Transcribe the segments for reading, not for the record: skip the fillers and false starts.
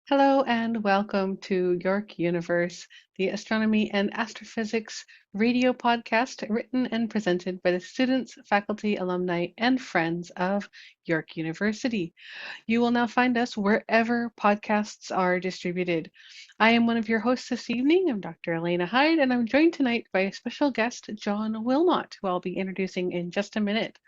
Hello and welcome to York Universe, the astronomy and astrophysics radio podcast written and presented by the students, faculty, alumni, and friends of York University. You will now find us wherever podcasts are distributed. I am one of your hosts this evening. I'm Dr. Elena Hyde, and I'm joined tonight by a special guest, John Wilmot, who I'll be introducing in just a minute.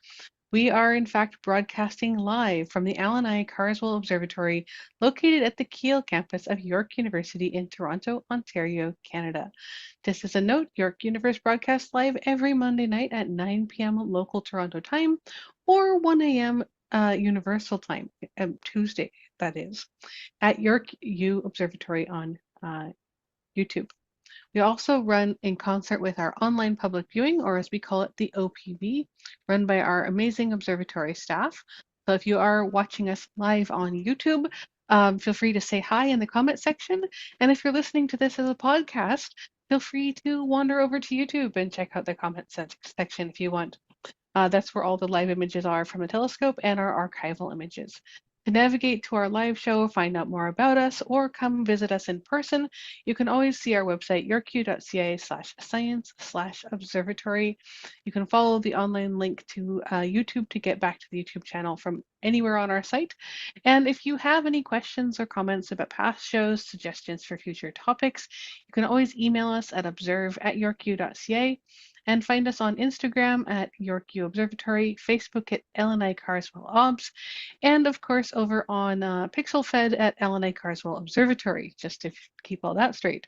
We are, in fact, broadcasting live from the Allan Carswell Observatory located at the Keele campus of York University in Toronto, Ontario, Canada. Just as a note, York Universe broadcasts live every Monday night at 9 p.m. local Toronto time or 1 a.m. Universal time, Tuesday, that is, at York U Observatory on YouTube. We also run in concert with our online public viewing, or as we call it, the OPV, run by our amazing observatory staff. So if you are watching us live on YouTube, feel free to say hi in the comment section. And if you're listening to this as a podcast, feel free to wander over to YouTube and check out the comment section if you want. That's where all the live images are from the telescope and our archival images. To navigate to our live show, find out more about us, or come visit us in person, you can always see our website, yorku.ca/science/observatory. You can follow the online link to YouTube to get back to the YouTube channel from anywhere on our site. And if you have any questions or comments about past shows, suggestions for future topics, you can always email us at observe@yorku.ca and find us on Instagram at Yorku Observatory, Facebook at Allan Carswell Obs, and of course over on PixelFed at Allan Carswell Observatory, just to keep all that straight.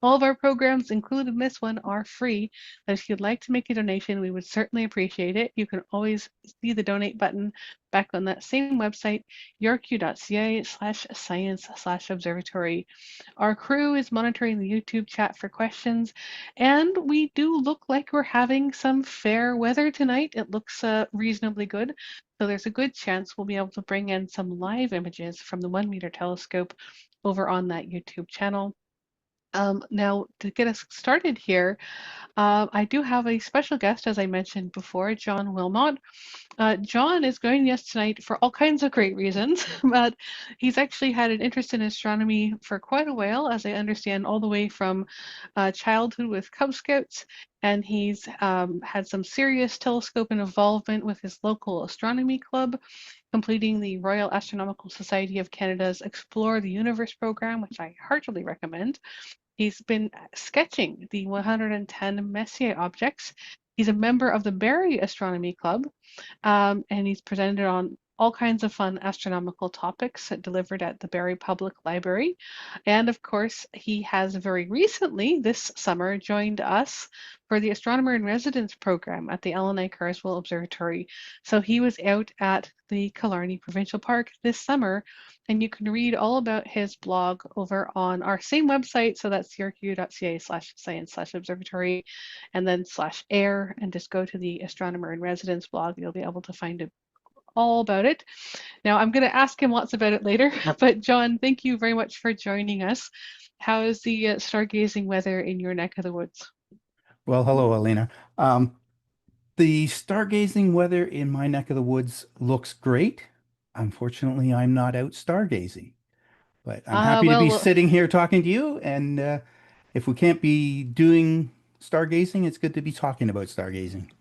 All of our programs, including this one, are free. But if you'd like to make a donation, we would certainly appreciate it. You can always see the donate button back on that same website, yorku.ca/science/observatory. Our crew is monitoring the YouTube chat for questions, and we do look like we're having some fair weather tonight. It looks reasonably good. So there's a good chance we'll be able to bring in some live images from the 1 meter telescope over on that YouTube channel. Now, to get us started here, I do have a special guest, as I mentioned before, John Wilmot. John is joining us tonight for all kinds of great reasons, but he's actually had an interest in astronomy for quite a while, as I understand, all the way from childhood with Cub Scouts, and he's had some serious telescope involvement with his local astronomy club, completing the Royal Astronomical Society of Canada's Explore the Universe program, which I heartily recommend. He's been sketching the 110 Messier objects. He's a member of the Barrie Astronomy Club, and he's presented on all kinds of fun astronomical topics delivered at the Barrie Public Library. And of course, he has very recently, this summer, joined us for the Astronomer in Residence program at the Allan Carswell Observatory. So he was out at the Killarney Provincial Park this summer, and you can read all about his blog over on our same website. So that's yorku.ca/science/observatory and then /air, and just go to the Astronomer in Residence blog. You'll be able to find it all about it. Now, I'm going to ask him lots about it later, but John, thank you very much for joining us. How is the stargazing weather in your neck of the woods? Well, hello, Alina. The stargazing weather in my neck of the woods looks great. Unfortunately, I'm not out stargazing, but I'm Uh, happy to well, be well, sitting here talking to you. And if we can't be doing stargazing, it's good to be talking about stargazing.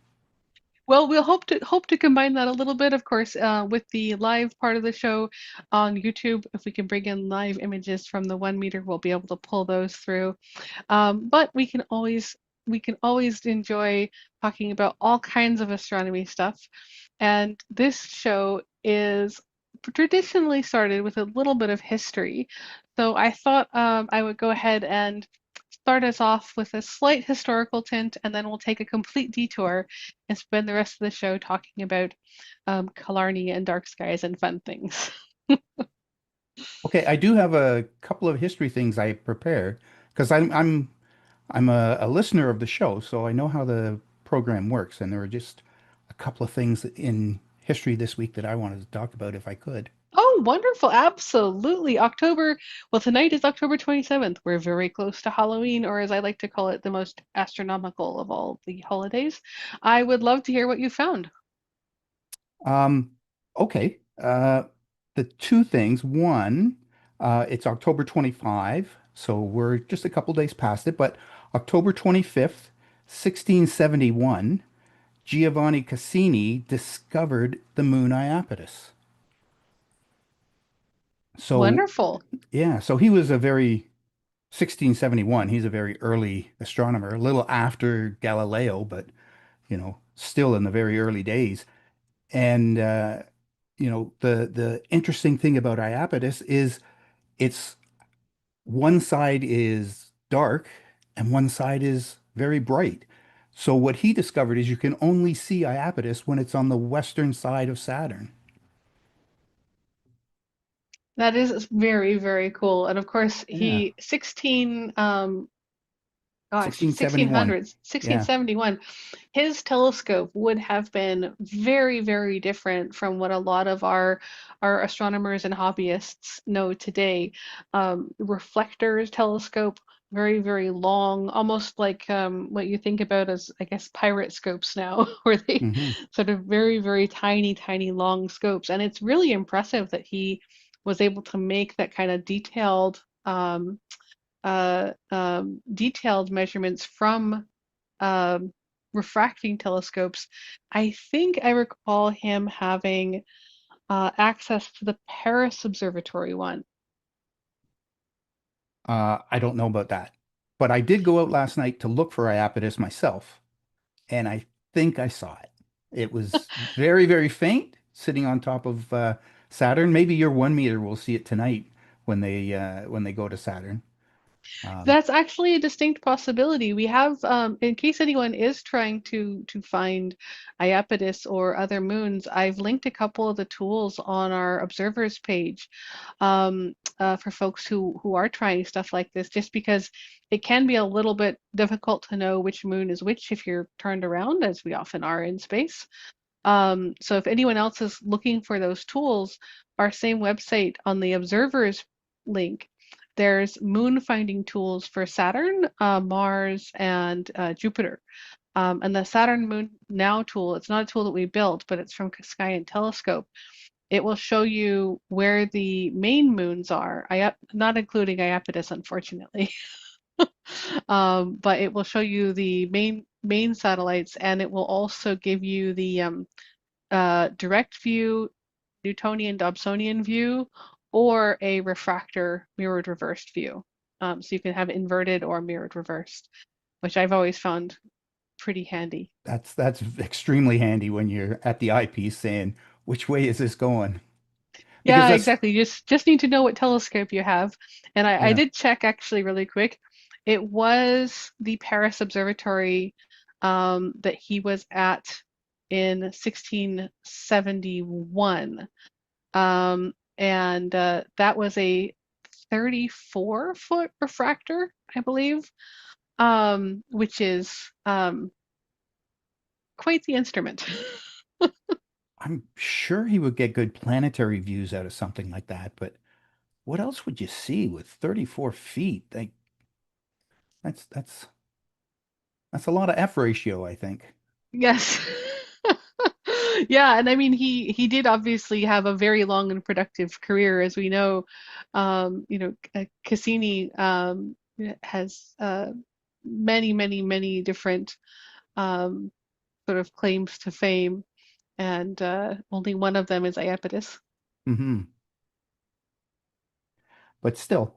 well, we'll hope to combine that a little bit, of course, with the live part of the show on YouTube. If we can bring in live images from the 1 meter, we'll be able to pull those through. But we can always enjoy talking about all kinds of astronomy stuff. And this show is traditionally started with a little bit of history. So I thought I would go ahead and start us off with a slight historical tint, and then we'll take a complete detour and spend the rest of the show talking about Killarney and dark skies and fun things. Okay, I do have a couple of history things I prepared because I'm a listener of the show, so I know how the program works, and there are just a couple of things in history this week that I wanted to talk about if I could. Oh, wonderful. Absolutely. Well, tonight is October 27th. We're very close to Halloween, or as I like to call it, the most astronomical of all the holidays. I would love to hear what you found. Um, okay. The two things. One, It's October 25, so we're just a couple days past it, but October 25th, 1671, Giovanni Cassini discovered the moon Iapetus. So, Wonderful. yeah, so he was a very 1671, he's a very early astronomer, a little after Galileo, but still in the very early days. And the interesting thing about Iapetus is it's one side is dark and one side is very bright. So what he discovered is you can only see Iapetus when it's on the western side of Saturn. That is very, very cool. And of course, Yeah, he 16 1671. 1600s, Yeah. 1671, his telescope would have been very, very different from what a lot of our astronomers and hobbyists know today. Reflectors telescope, very, very long, almost like what you think about as, I guess, pirate scopes now, where they Hmm. sort of very, very tiny, tiny, long scopes. And it's really impressive that he was able to make that kind of detailed measurements from um, refracting telescopes. I think I recall him having access to the Paris Observatory one. I don't know about that, but I did go out last night to look for Iapetus myself, and I think I saw it. It was very, very faint, sitting on top of Saturn. Maybe your 1 meter will see it tonight when they go to Saturn. Um, That's actually a distinct possibility. We have, in case anyone is trying to find Iapetus or other moons, I've linked a couple of the tools on our observers page for folks who are trying stuff like this, just because it can be a little bit difficult to know which moon is which if you're turned around, as we often are in space. So if anyone else is looking for those tools, our same website on the observers link, there's moon finding tools for Saturn, Mars, and Jupiter. And the Saturn Moon Now tool, it's not a tool that we built, but it's from Sky and Telescope. It will show you where the main moons are, not including Iapetus, unfortunately. But it will show you the main satellites, and it will also give you the direct view, Newtonian Dobsonian view, or a refractor mirrored reversed view. So you can have inverted or mirrored reversed, which I've always found pretty handy. that's extremely handy when you're at the eyepiece saying, which way is this going? Because Yeah, that's, exactly. You just need to know what telescope you have. And I yeah. did check actually really quick. It was the Paris Observatory that he was at in 1671. And that was a 34-foot refractor, I believe, which is quite the instrument. I'm sure he would get good planetary views out of something like that, but what else would you see with 34 feet? Like that's that's a lot of F ratio, I think. Yes. Yeah, and I mean he did obviously have a very long and productive career, as we know. Cassini has many, many, many different um, sort of claims to fame, and only one of them is Iapetus. Hmm. But still,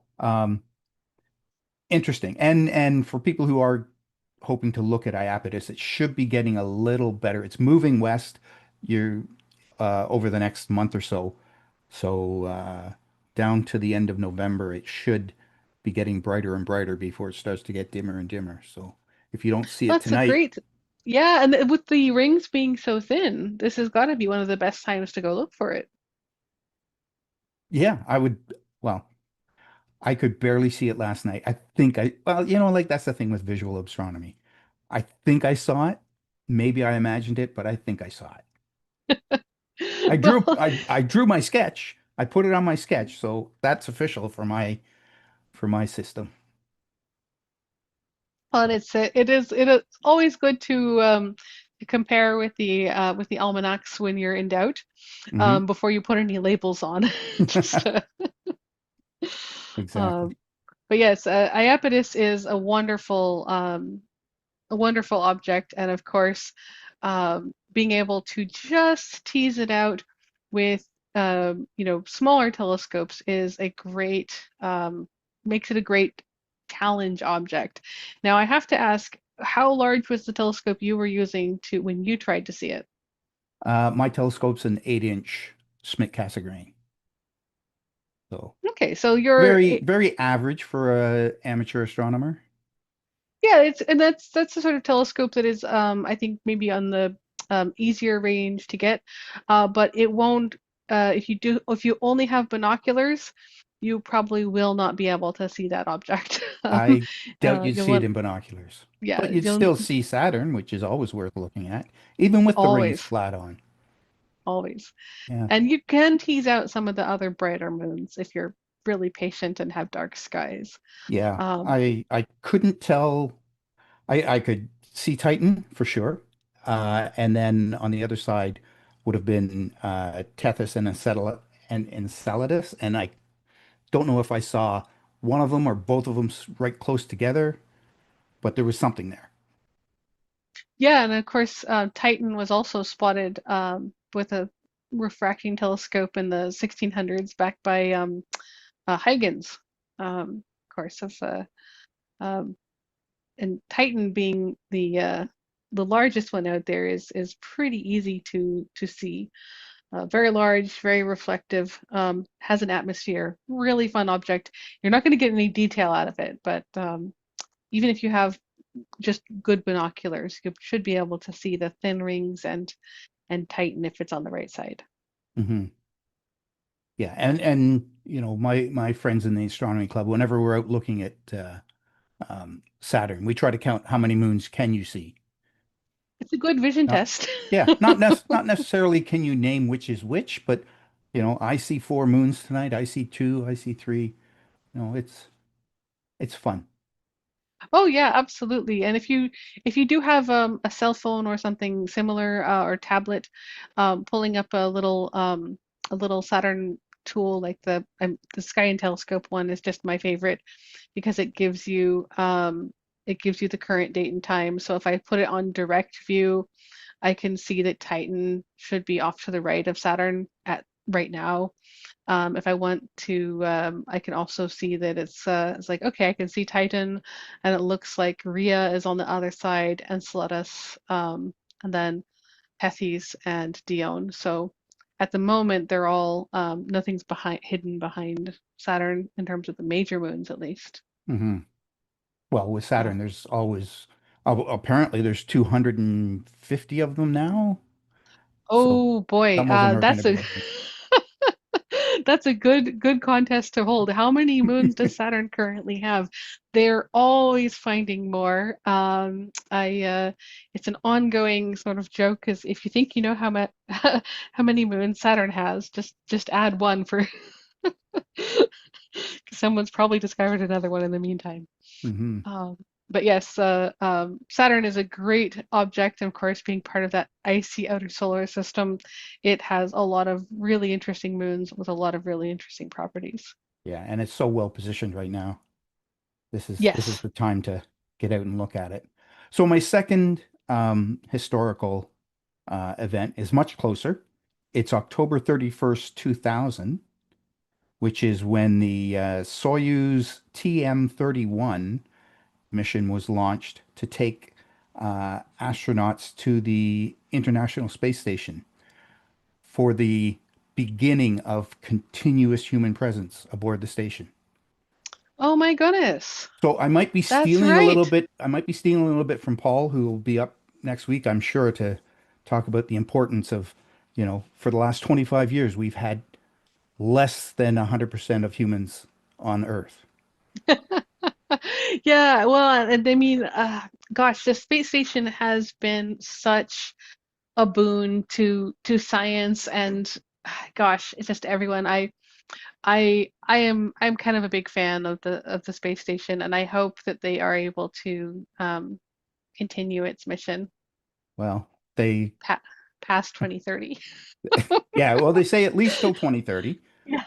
interesting. And for people who are hoping to look at Iapetus, it should be getting a little better. It's moving west. You're over the next month or so. So down to the end of November, it should be getting brighter and brighter before it starts to get dimmer and dimmer. So if you don't see it That's a tonight, great, yeah, and with the rings being so thin, this has got to be one of the best times to go look for it. yeah, I would. Well, I could barely see it last night. Well, like that's the thing with visual astronomy. I think I saw it. Maybe I imagined it, but I think I saw it. Well, I drew my sketch. I put it on my sketch, so that's official for my system. and it is always good to compare with the almanacs when you're in doubt Hmm. before you put any labels on. Just exactly. Um, but yes, Iapetus is a wonderful object, and of course, being able to just tease it out with smaller telescopes is a great makes it a great challenge object. Now, I have to ask, how large was the telescope you were using to when you tried to see it? My telescope's an 8-inch Schmidt-Cassegrain, so Okay, so you're very, very average for a amateur astronomer. yeah, it's and that's the sort of telescope that is I think maybe on the easier range to get, but it won't if you only have binoculars, you probably will not be able to see that object. I doubt you'd You'll see it want in binoculars, yeah, but you'd you'll still see Saturn, which is always worth looking at, even with the rings always flat on. always. Yeah, And you can tease out some of the other brighter moons if you're really patient and have dark skies. yeah. Um, I couldn't tell. I could see Titan for sure, and then on the other side would have been Tethys and Enceladus, and I don't know if I saw one of them or both of them right close together, but there was something there. Yeah, and of course, Titan was also spotted with a refracting telescope in the 1600s back by Huygens, of course, um, and Titan being the largest one out there is pretty easy to see. Very large, very reflective, has an atmosphere, really fun object. You're not going to get any detail out of it, but even if you have just good binoculars, you should be able to see the thin rings and tighten if it's on the right side. Hmm. Yeah, and my friends in the astronomy club, whenever we're out looking at Saturn, we try to count how many moons can you see. It's a good vision Not, test. yeah, not necessarily can you name which is which, but I see 4 moons tonight. I see two. I see three. It's fun. Oh yeah, absolutely. And if you do have a cell phone or something similar or tablet, pulling up a little Saturn tool like the Sky and Telescope one is just my favorite because it gives you the current date and time. So if I put it on direct view, I can see that Titan should be off to the right of Saturn at right now. If I want to, I can also see that it's like, okay, I can see Titan, and it looks like Rhea is on the other side, Enceladus, and then Tethys and Dione. So at the moment, they're all nothing's hidden behind Saturn in terms of the major moons, at least. Hmm. Well, with Uh, Saturn, there's always apparently there's 250 of them now, so oh boy, some of them are going to that's be a hidden. That's a good contest to hold. How many moons does Saturn currently have? They're always finding more. I It's an ongoing sort of joke because if you think you know how many moons Saturn has, just add one for 'cause someone's probably discovered another one in the meantime. Hmm. Um, but yes, Saturn is a great object, and of course, being part of that icy outer solar system, it has a lot of really interesting moons with a lot of really interesting properties. Yeah, and it's so well positioned right now. This is Yes. the time to get out and look at it. So my second historical event is much closer. It's October 31st, 2000, which is when the Soyuz TM-31 mission was launched to take astronauts to the International Space Station for the beginning of continuous human presence aboard the station. Oh my goodness. So I might be That's stealing a little right. bit. I might be stealing a little bit from Paul, who will be up next week, I'm sure, to talk about the importance of, for the last 25 years, we've had less than 100% of humans on Earth. Yeah, well, and I mean, gosh, the space station has been such a boon to science and gosh, it's just everyone. I'm kind of a big fan of the space station, and I hope that they are able to continue its mission Well, they, pa past 2030. yeah, well, they say at least till 2030. Yeah.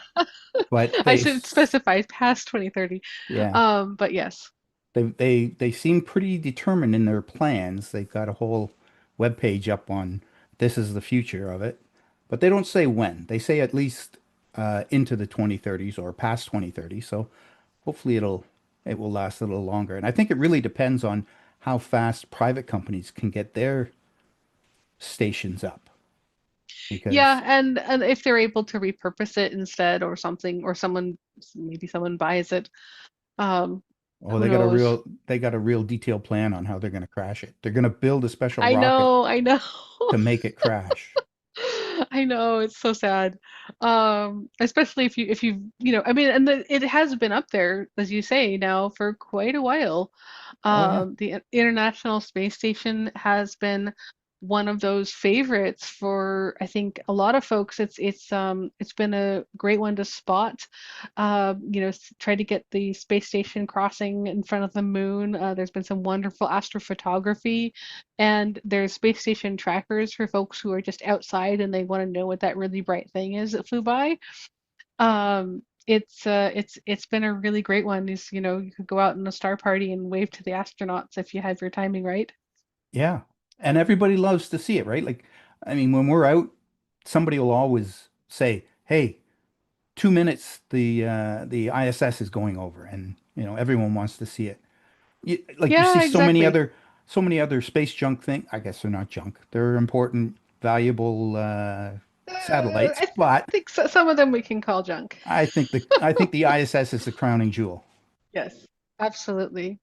but I should specify past 2030. yeah, But yes. they seem pretty determined in their plans. They've got a whole web page up on this is the future of it, but they don't say when. They say at least into the 2030s or past 2030. So hopefully it will last a little longer. And I think it really depends on how fast private companies can get their stations up Yeah, because and if they're able to repurpose it instead or something, or someone maybe someone buys it, um, oh, who knows? they got a real detailed plan on how they're going to crash it. They're going to build a special rocket I know. to make it crash. I know, it's so sad. Especially if I mean, and it has been up there, as you say, now for quite a while. Oh yeah. The International Space Station has been one of those favorites for, I think, a lot of folks. It's been a great one to spot. Try to get the space station crossing in front of the moon. There's been some wonderful astrophotography, and there's space station trackers for folks who are just outside and they want to know what that really bright thing is that flew by. It's been a really great one. You could go out in a star party and wave to the astronauts if you have your timing right. Yeah. And everybody loves to see it, right? Like, I mean, when we're out, somebody will always say, "Hey, 2 minutes, the ISS is going over," and everyone wants to see it. Like you see Yeah, exactly. so many other space junk thing. I guess they're not junk. They're important, valuable satellites, I but think some of them we can call junk. I think the ISS is the crowning jewel. Yes, absolutely.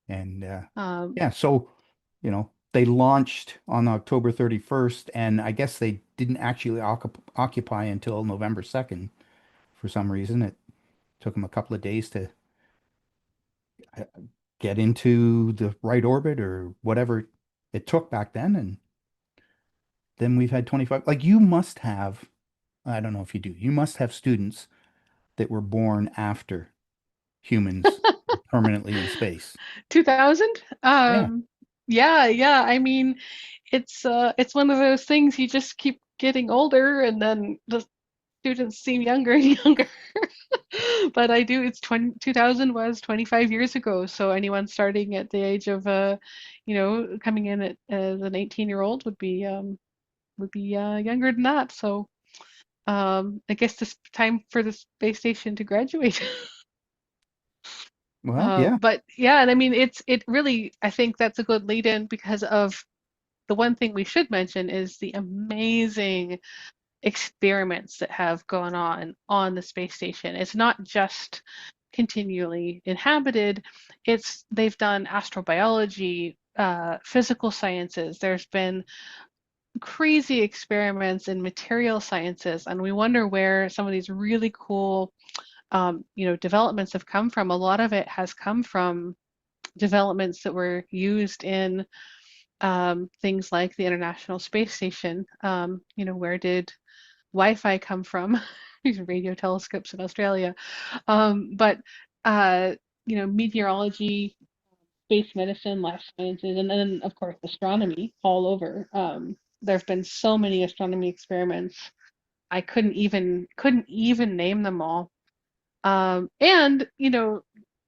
And Um, yeah, so they launched on October 31st, and I guess they didn't actually occupy until November 2nd for some reason. It took them a couple of days to uh, get into the right orbit or whatever it took back then. And then we've had 25. Like you must have, I don't know if you do, you must have students that were born after humans were permanently in space. 2000? Yeah. Yeah, yeah. I mean, it's one of those things you just keep getting older and then the students seem younger and younger. But I do, 2000 was 25 years ago, so anyone starting at the age of coming in as an 18-year-old would be younger than that. So I guess this time for the space station to graduate. Well, yeah. But yeah, and I mean it really, I think that's a good lead in because of the one thing we should mention is the amazing experiments that have gone on the space station. It's not just continually inhabited, it's they've done astrobiology, physical sciences. There's been crazy experiments in material sciences, and we wonder where some of these really cool developments have come from. A lot of it has come from developments that were used in things like the International Space Station. Where did Wi-Fi come from? These radio telescopes in Australia. But meteorology, space medicine, life sciences, and then of course astronomy all over. There have been so many astronomy experiments. I couldn't even name them all. And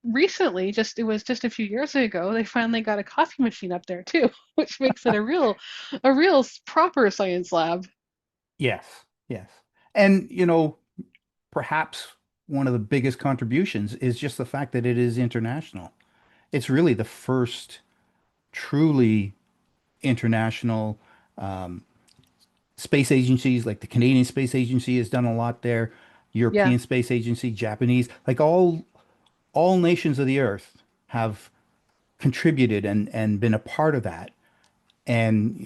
recently, it was just a few years ago, they finally got a coffee machine up there too, which makes it a real proper science lab. Yes. Yes. And perhaps one of the biggest contributions is just the fact that it is international. It's really the first truly international um, space agencies, like the Canadian Space Agency has done a lot there, Yeah. European Space Agency, Japanese, like all nations of the earth have contributed and been a part of that. And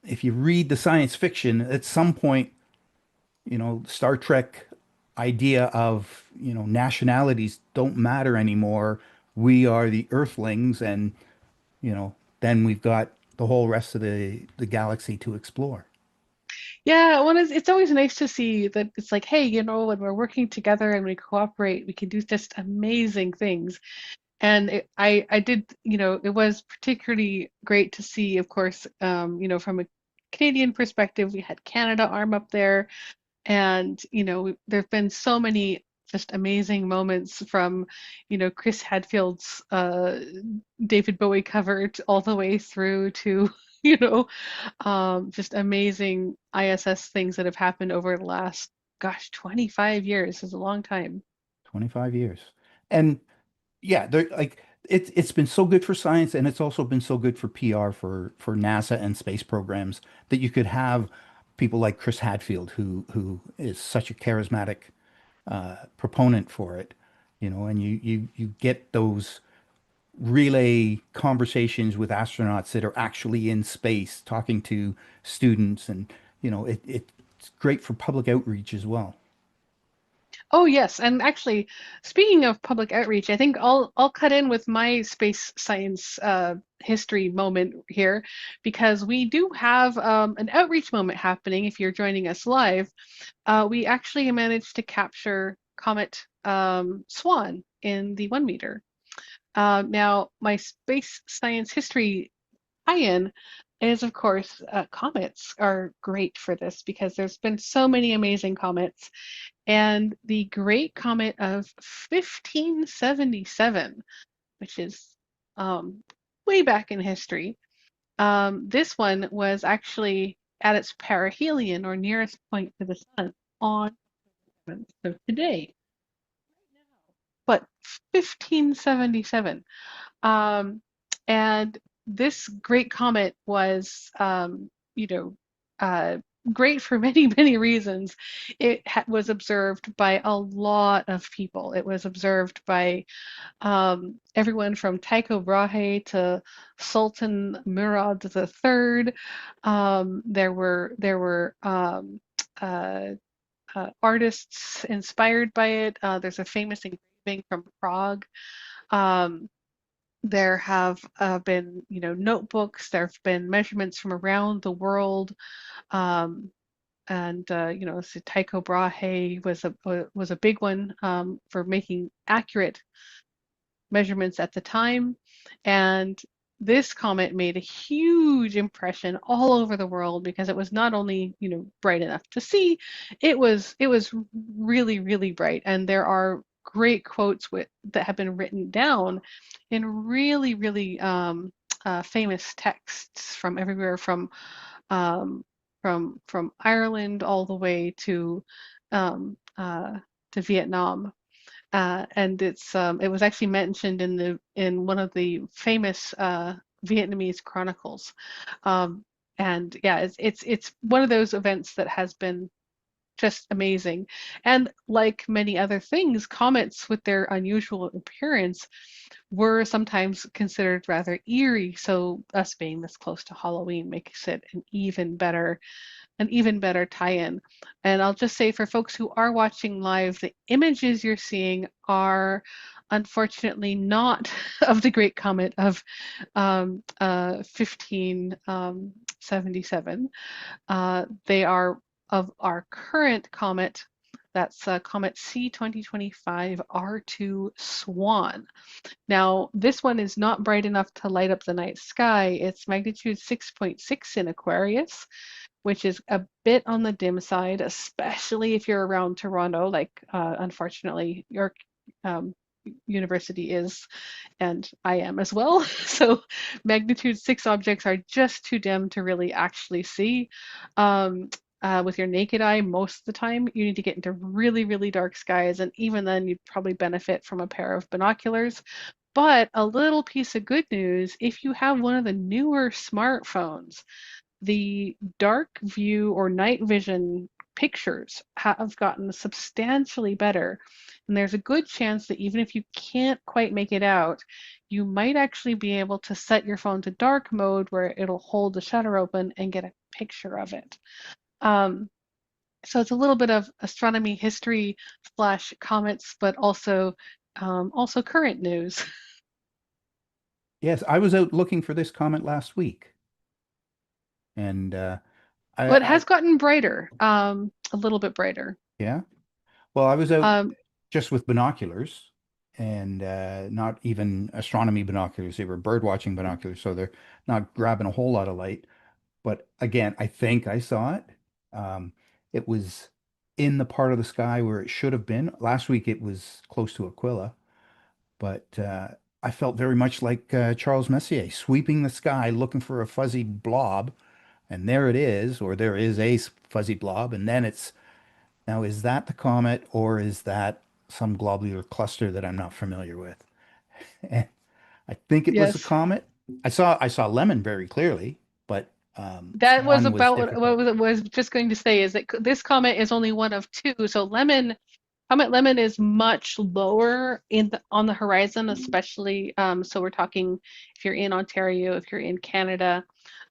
if you read the science fiction, at some point, Star Trek idea of, nationalities don't matter anymore. We are the Earthlings, and then we've got the whole rest of the galaxy to explore. Yeah, it's always nice to see that it's like, hey, when we're working together and we cooperate, we can do just amazing things. And I did, it was particularly great to see, of course, from Canadian perspective, we had Canada arm up there. And, there have been so many just amazing moments from, Chris Hadfield's David Bowie cover all the way through to, you know, just amazing ISS things that have happened over the last, gosh, 25 years is a long time. 25 years. And yeah, they're like it's been so good for science and it's also been so good for PR for NASA and space programs that you could have people like Chris Hadfield who is such a charismatic proponent for it, and you get those relay conversations with astronauts that are actually in space talking to students and it's great for public outreach as well. Oh yes, and actually, speaking of public outreach, I think I'll cut in with my space science history moment here because we do have an outreach moment happening. If you're joining us live, we actually managed to capture Comet Swan in the 1 meter. Now, my space science history tie-in is, of course, comets are great for this because there's been so many amazing comets. And the Great Comet of 1577, which is way back in history, this one was actually at its perihelion or nearest point to the sun on 7th of today, but 1577. Um, and this great comet was, you know, uh, great for many, many reasons. It was observed by a lot of people. It was observed by everyone from Tycho Brahe to Sultan Murad III. There were uh, artists inspired by it. There's a famous engraving from Prague. Um, there have been, notebooks. There have been measurements from around the world, um, and so Tycho Brahe was a big one for making accurate measurements at the time. And this comet made a huge impression all over the world because it was not only, bright enough to see, it was really, really bright. And there are great quotes that have been written down in really, really famous texts from everywhere um, from Ireland all the way um, uh, to Vietnam. And it was actually mentioned in one of the famous Vietnamese chronicles. Um, and yeah, it's one of those events that has been just amazing. And like many other things, comets with their unusual appearance were sometimes considered rather eerie. So us being this close to Halloween makes it an even better tie-in. And I'll just say for folks who are watching live, the images you're seeing are unfortunately not of the Great Comet of 1577. They are of our current comet. That's Comet C 2025 R2 Swan. Now, this one is not bright enough to light up the night sky. It's magnitude 6.6 in Aquarius, which is a bit on the dim side, especially if you're around Toronto, like unfortunately York um, University is, and I am as well. So magnitude 6 objects are just too dim to really actually see. With your naked eye, most of the time, you need to get into really, really dark skies, and even then, you'd probably benefit from a pair of binoculars. But a little piece of good news, if you have one of the newer smartphones, the dark view or night vision pictures have gotten substantially better. And there's a good chance that even if you can't quite make it out, you might actually be able to set your phone to dark mode where it'll hold the shutter open and get a picture of it. Um, so it's a little bit of astronomy history slash comets, but also current news. Yes, I was out looking for this comet last week, and Well, it I has gotten brighter, a little bit brighter. yeah. Well, I was out Um, just with binoculars and not even astronomy binoculars. They were bird watching binoculars, so they're not grabbing a whole lot of light. But again, I think I saw it. Um, it was in the part of the sky where it should have been. Last week it was close to Aquila, but I felt very much like Charles Messier sweeping the sky looking for a fuzzy blob, and there it is, or there is a fuzzy blob, and then it's now is that the comet or is that some globular cluster that I'm not familiar with? And I think it was a Yes. comet. I saw lemon very clearly, but That was Swan was about what difficult. was just going to say is that this comet is only one of two. So Comet Lemon is much lower on the horizon, especially so we're talking if you're in Ontario, if you're in Canada,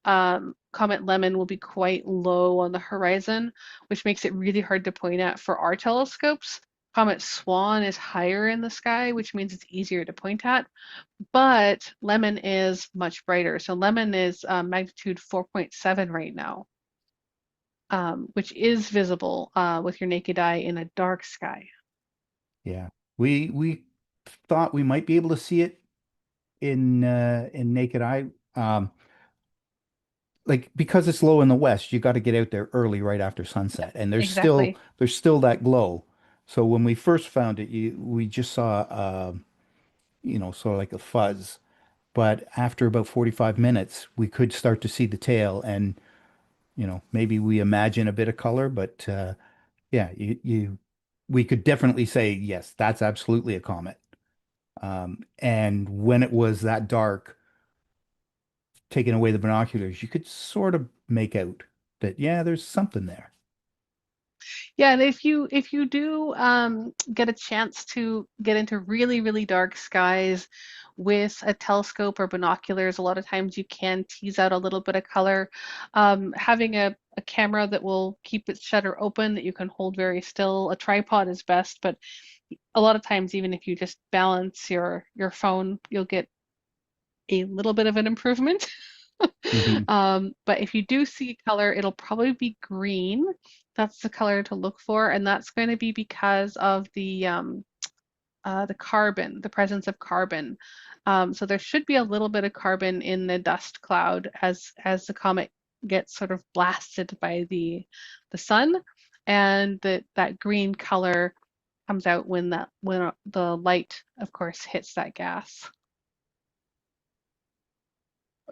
Comet Lemon will be quite low on the horizon, which makes it really hard to point at for our telescopes. Comet Swan is higher in the sky, which means it's easier to point at, but Lemon is much brighter. So Lemon is magnitude 4.7 right now, which is visible with your naked eye in a dark sky. Yeah. We thought we might be able to see it in naked eye. Like because it's low in the west, you got to get out there early right after sunset. And Exactly. there's still that glow. So when we first found it, we just saw sort of like a fuzz. But after about 45 minutes, we could start to see the tail and maybe we imagine a bit of color, but yeah, we could definitely say, yes, that's absolutely a comet. And when it was that dark, taking away the binoculars, you could sort of make out that, yeah, there's something there. Yeah, and if you do get a chance to get into really, really dark skies with a telescope or binoculars, a lot of times you can tease out a little bit of color. Having a camera that will keep its shutter open that you can hold very still, a tripod is best, but a lot of times even if you just balance your phone, you'll get a little bit of an improvement. Hmm. But if you do see color, it'll probably be green. That's the color to look for, and that's going to be because of the carbon, the presence of carbon. So there should be a little bit of carbon in the dust cloud as the comet gets sort of blasted by the sun, and that green color comes out when the light, of course, hits that gas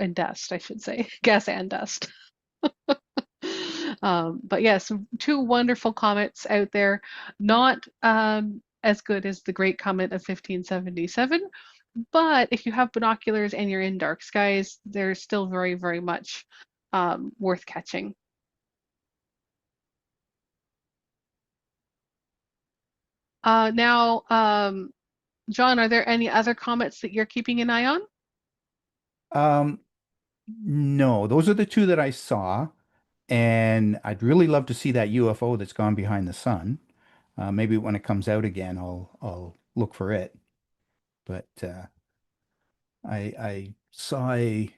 and dust, I should say, gas and dust. But yes, two wonderful comets out there, not as good as the Great Comet of 1577, but if you have binoculars and you're in dark skies, they're still very, very much worth catching. Now, John, are there any other comets that you're keeping an eye on? Um, no, those are the two that I saw, and I'd really love to see that UFO that's gone behind the sun. Maybe when it comes out again, I'll look for it. But I saw a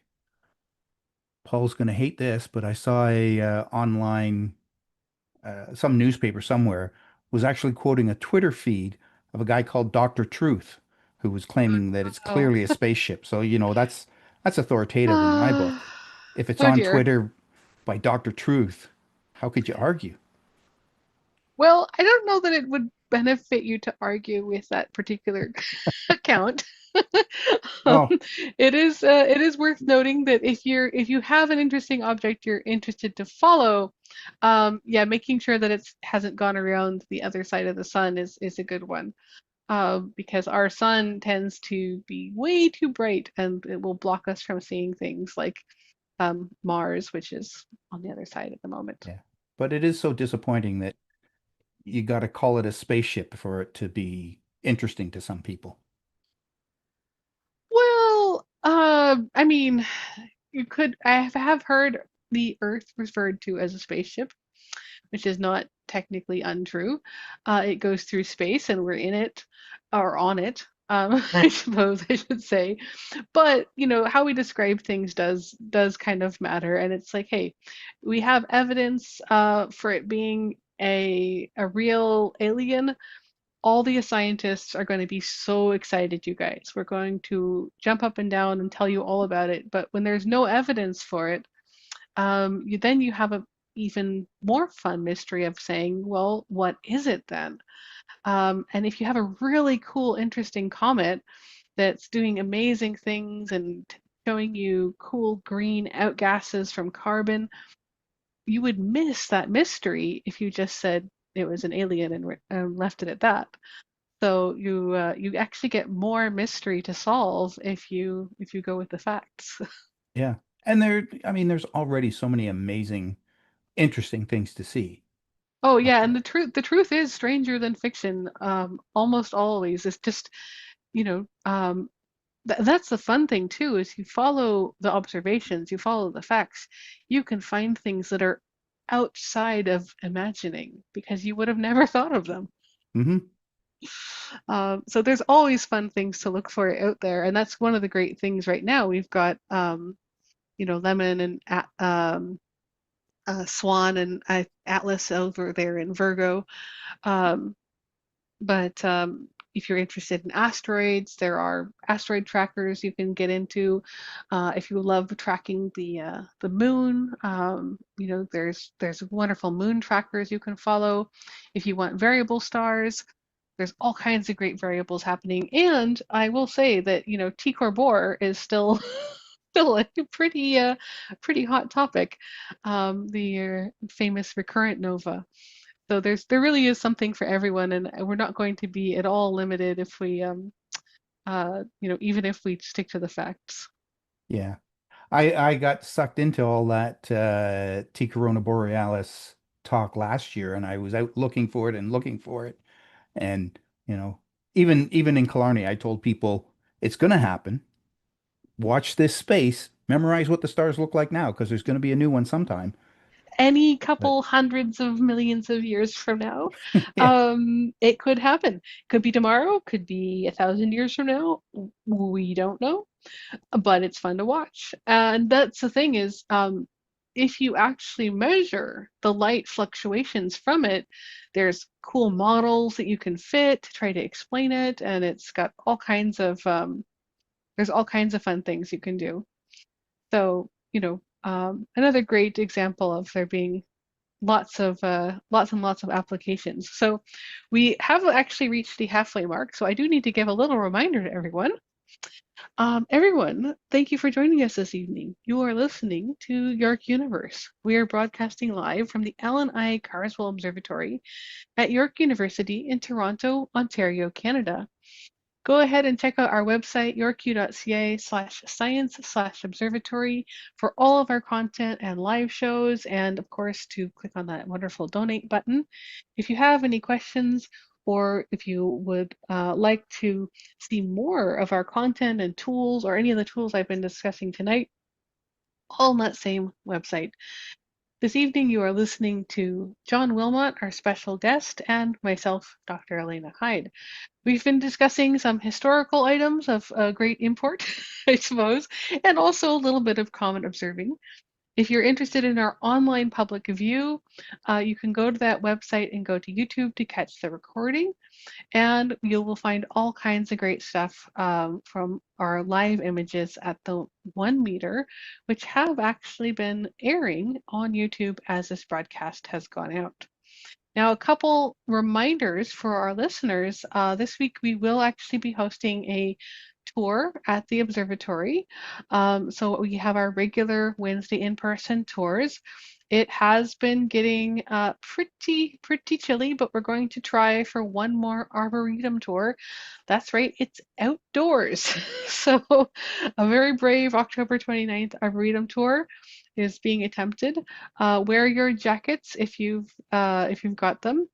Paul's going to hate this, but I saw a online some newspaper somewhere was actually quoting a Twitter feed of a guy called Dr. Truth, who was claiming that it's Oh, clearly a spaceship. So, that's authoritative in my book. If it's oh on dear. Twitter by Dr. Truth, how could you argue? Well, I don't know that it would benefit you to argue with that particular account. Um, Oh, it is worth noting that if you have an interesting object you're interested to follow, yeah, making sure that it hasn't gone around the other side of the sun is a good one. Because our sun tends to be way too bright and it will block us from seeing things like Mars, which is on the other side at the moment. yeah. But it is so disappointing that you got to call it a spaceship for it to be interesting to some people. Well, I mean, I have heard the Earth referred to as a spaceship, which is not technically untrue. It goes through space and we're in it or on it, I suppose I should say. But, how we describe things does kind of matter. And it's like, hey, we have evidence for it being a real alien. All the scientists are going to be so excited, you guys. We're going to jump up and down and tell you all about it. But when there's no evidence for it, You have a even more fun mystery of saying, well, what is it then? And if you have a really cool, interesting comet that's doing amazing things and showing you cool green outgases from carbon, you would miss that mystery if you just said it was an alien and left it at that. So you actually get more mystery to solve if you go with the facts. Yeah. And I mean, there's already so many amazing, interesting things to see. Oh Uh, yeah, and the truth is stranger than fiction. Almost always. It's just, you know, that's the fun thing too, is you follow the observations, you follow the facts, you can find things that are outside of imagining because you would have never thought of them. hmm So there's always fun things to look for out there, and that's one of the great things right now. We've got Lemon and Swan and Atlas over there in Virgo. Um, But if you're interested in asteroids, there are asteroid trackers you can get into. If you love tracking the moon, there's wonderful moon trackers you can follow. If you want variable stars, there's all kinds of great variables happening. And I will say that T Corps is still still a pretty hot topic. The famous recurrent nova. So there really is something for everyone, and we're not going to be at all limited if we even if we stick to the facts. Yeah. I got sucked into all that T Corona Borealis talk last year, and I was out looking for it and looking for it. And, you know, even in Killarney, I told people it's going to happen. Watch this space, memorize what the stars look like now, because there's going to be a new one sometime. Any But couple hundreds of millions of years from now, yeah, it could happen. Could be tomorrow, could be 1,000 years from now. We don't know, but it's fun to watch. And that's the thing is, if you actually measure the light fluctuations from it, there's cool models that you can fit to try to explain it, and it's got all kinds of there's all kinds of fun things you can do. So, another great example of there being lots and lots of applications. So we have actually reached the halfway mark. So I do need to give a little reminder to everyone. Everyone, thank you for joining us this evening. You are listening to York Universe. We are broadcasting live from the Allan Carswell Observatory at York University in Toronto, Ontario, Canada. Go ahead and check out our website, yorku.ca/science/observatory for all of our content and live shows, and of course, to click on that wonderful donate button. If you have any questions or if you would like to see more of our content and tools or any of the tools I've been discussing tonight, all on that same website. This evening, you are listening to John Wilmot, our special guest, and myself, Dr. Elena Hyde. We've been discussing some historical items of great import, I suppose, and also a little bit of common observing. If you're interested in our online public view, you can go to that website and go to YouTube to catch the recording, and you will find all kinds of great stuff from our live images at the 1 meter, which have actually been airing on YouTube as this broadcast has gone out. Now, a couple reminders for our listeners. This week, we will actually be hosting a tour at the observatory. So we have our regular Wednesday in-person tours. It has been getting pretty chilly, but we're going to try for one more Arboretum tour. That's right, it's outdoors. So a very brave October 29th Arboretum tour is being attempted. Wear your jackets if you've got them,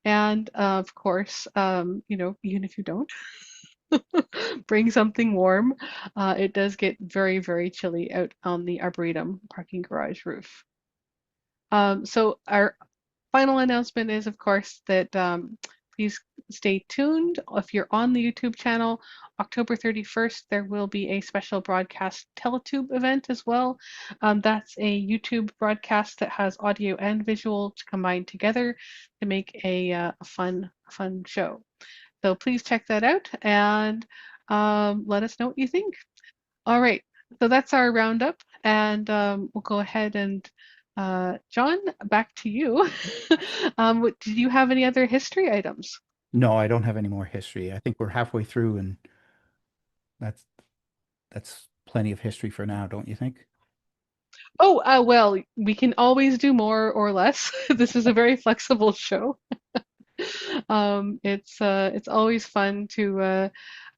and of course, even if you don't, bring something warm. It does get very chilly out on the Arboretum parking garage roof. So our final announcement is, of course, that please stay tuned. If you're on the YouTube channel, October 31st, there will be a special broadcast Teletube event as well. That's a YouTube broadcast that has audio and visual combined together to make a fun show. So please check that out and let us know what you think. All right, so that's our roundup. and we'll go ahead and John, back to you. Did you have any other history items? No, I don't have any more history. I think we're halfway through, and that's that's plenty of history for now, don't you think? Oh, well, we can always do more or less. This is a very flexible show. It's always fun to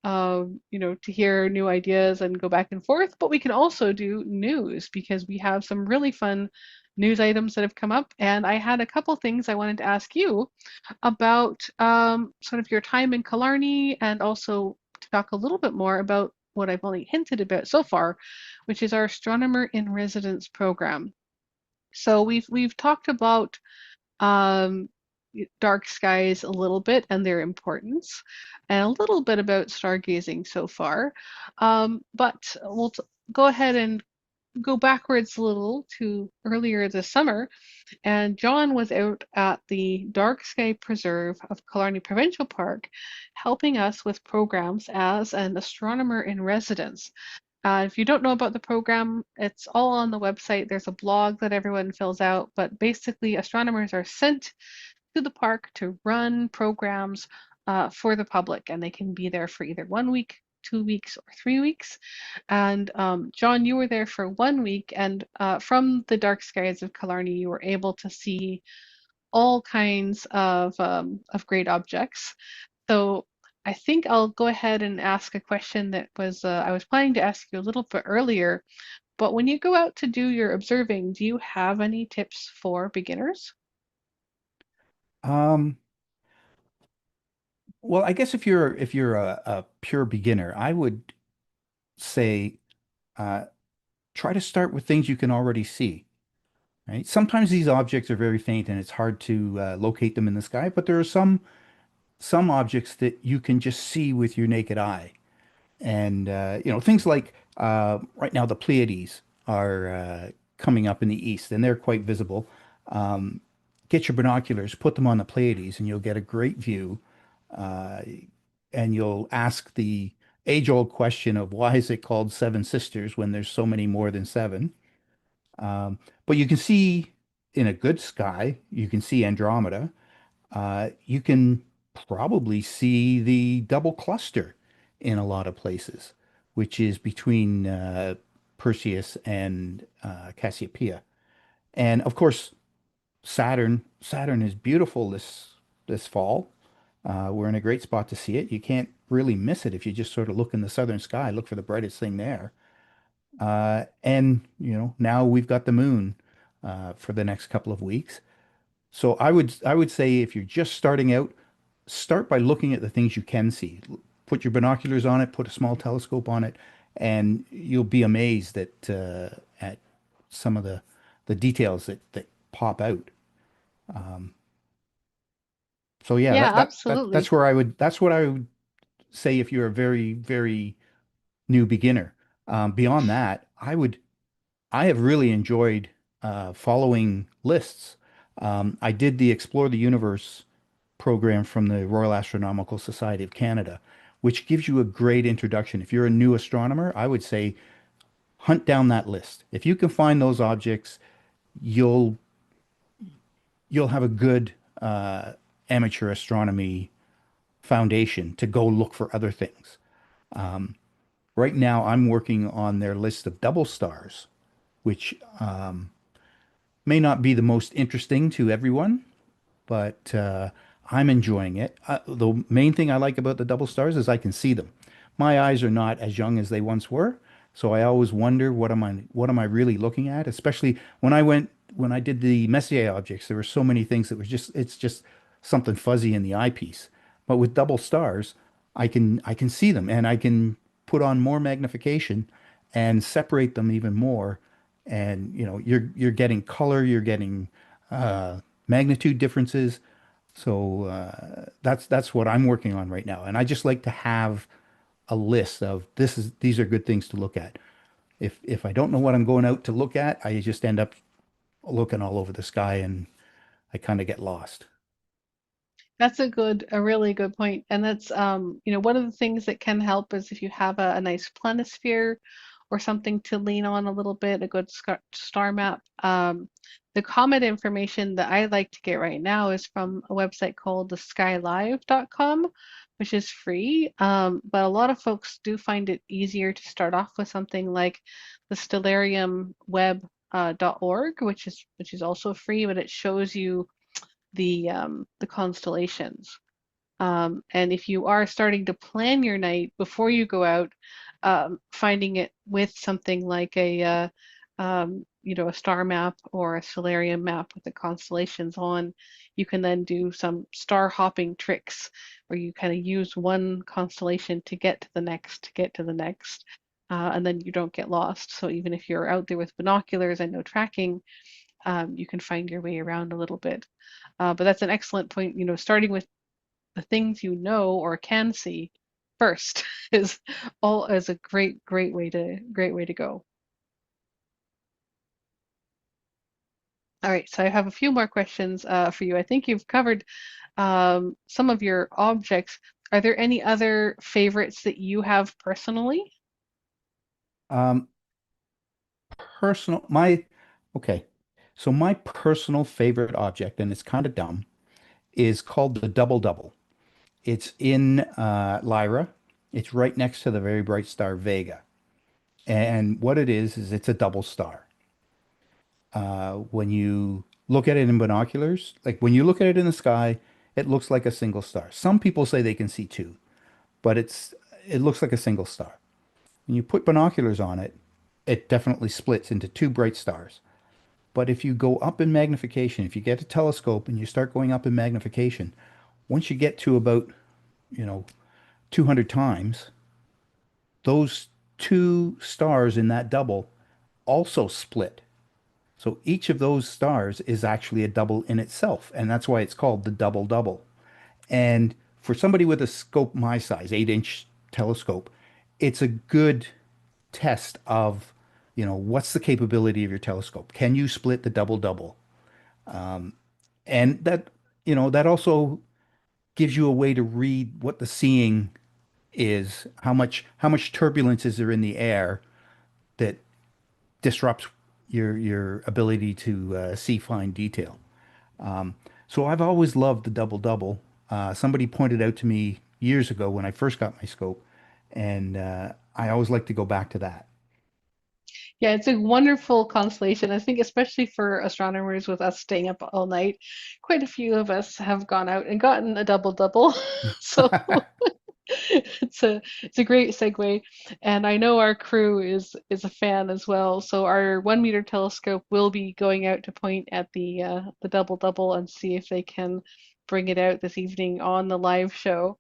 to hear new ideas and go back and forth, but we can also do news because we have some really fun news items that have come up. And I had a couple things I wanted to ask you about sort of your time in Killarney and also to talk a little bit more about what I've only hinted about so far, which is our Astronomer in Residence program. So we've talked about um, dark skies a little bit and their importance, and a little bit about stargazing so far. But we'll go ahead and go backwards a little to earlier this summer, and John was out at the Dark Sky Preserve of Killarney Provincial Park helping us with programs as an astronomer in residence. If you don't know about the program, it's all on the website. There's a blog that everyone fills out, but basically, astronomers are sent to the park to run programs for the public, and they can be there for either 1 week, 2 weeks, or 3 weeks. And John, you were there for 1 week, and from the dark skies of Killarney, you were able to see all kinds of great objects. So I think I'll go ahead and ask a question that was I was planning to ask you a little bit earlier. But when you go out to do your observing, do you have any tips for beginners? Um, well, I guess if you're a pure beginner, I would say uh, try to start with things you can already see. Right? Sometimes these objects are very faint and it's hard to locate them in the sky, but there are some objects that you can just see with your naked eye. And things like right now the Pleiades are coming up in the east, and they're quite visible. Um, get your binoculars, put them on the Pleiades, and you'll get a great view. Uh, and you'll ask the age-old question of why is it called Seven Sisters when there's so many more than seven? But you can see in a good sky, you can see Andromeda. You can probably see the double cluster in a lot of places, which is between Perseus and Cassiopeia. And of course, Saturn is beautiful this fall. We're in a great spot to see it. You can't really miss it if you just sort of look in the southern sky, look for the brightest thing there. And now we've got the moon for the next couple of weeks. So I would say if you're just starting out, start by looking at the things you can see. Put your binoculars on it, put a small telescope on it, and you'll be amazed at some of the details that pop out. So yeah, Yeah, that's absolutely. where that's what I would say if you're a very, very new beginner. Beyond that, I have really enjoyed following lists. I did the Explore the Universe program from the Royal Astronomical Society of Canada, which gives you a great introduction. If you're a new astronomer, I would say hunt down that list. If you can find those objects, you'll you'll have a good amateur astronomy foundation to go look for other things. Right now, I'm working on their list of double stars, which may not be the most interesting to everyone, but I'm enjoying it. The main thing I like about the double stars is I can see them. My eyes are not as young as they once were, so I always wonder what am I really looking at, especially when I did the Messier objects, there were so many things that were just it's just something fuzzy in the eyepiece. But with double stars, I can see them and I can put on more magnification and separate them even more. And you're getting color, you're getting magnitude differences. So that's what I'm working on right now. And I just like to have a list of these are good things to look at. If I don't know what I'm going out to look at, I just end up looking all over the sky and I kind of get lost. That's a really good point. And that's, one of the things that can help is if you have a nice planisphere or something to lean on a little bit, a good star map. The comet information that I like to get right now is from a website called theskylive.com, which is free. But a lot of folks do find it easier to start off with something like the stellariumweb.org, which is also free, but it shows you the constellations. And if you are starting to plan your night before you go out, finding it with something like a star map or a solarium map with the constellations on, you can then do some star hopping tricks where you kind of use one constellation to get to the next, to get to the next, and then you don't get lost. So even if you're out there with binoculars and no tracking, you can find your way around a little bit. But that's an excellent point. Starting with the things you know or can see first is a great way to go. All right, so I have a few more questions for you. I think you've covered some of your objects. Are there any other favorites that you have personally? Um, personal, my, okay. So my personal favorite object, and it's kind of dumb, is called the double double. It's in Lyra. It's right next to the very bright star Vega. And what it is it's a double star. When you look at it in binoculars, like when you look at it in the sky, it looks like a single star. Some people say they can see two, but it looks like a single star. When you put binoculars on it, it definitely splits into two bright stars. But if you go up in magnification, if you get a telescope and you start going up in magnification, once you get to about, you know, 200 times, those two stars in that double also split. So each of those stars is actually a double in itself, and that's why it's called the double double. And for somebody with a scope my size, 8-inch telescope, it's a good test of, what's the capability of your telescope? Can you split the double double? And that also gives you a way to read what the seeing is, how much turbulence is there in the air that disrupts your ability to see fine detail. So I've always loved the double double. Somebody pointed out to me years ago when I first got my scope, and I always like to go back to that. Yeah, it's a wonderful constellation. I think especially for astronomers with us staying up all night, quite a few of us have gone out and gotten a double double. So it's a great segue, and I know our crew is a fan as well. So our 1 meter telescope will be going out to point at the double double and see if they can bring it out this evening on the live show,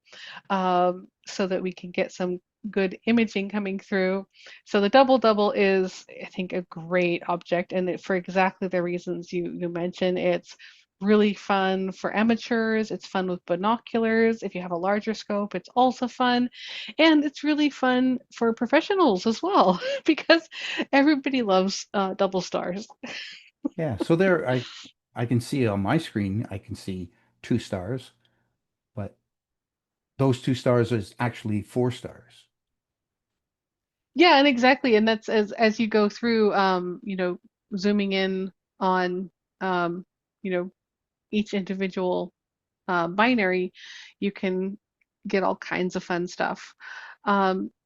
so that we can get some good imaging coming through. So the double double is, I think, a great object, and for exactly the reasons you mentioned. It's really fun for amateurs. It's fun with binoculars. If you have a larger scope, it's also fun. And it's really fun for professionals as well, because everybody loves double stars. Yeah, so I can see on my screen, I can see two stars, but those two stars is actually four stars. Yeah, and exactly. And that's as you go through, zooming in on, um, you know, each individual binary, you can get all kinds of fun stuff.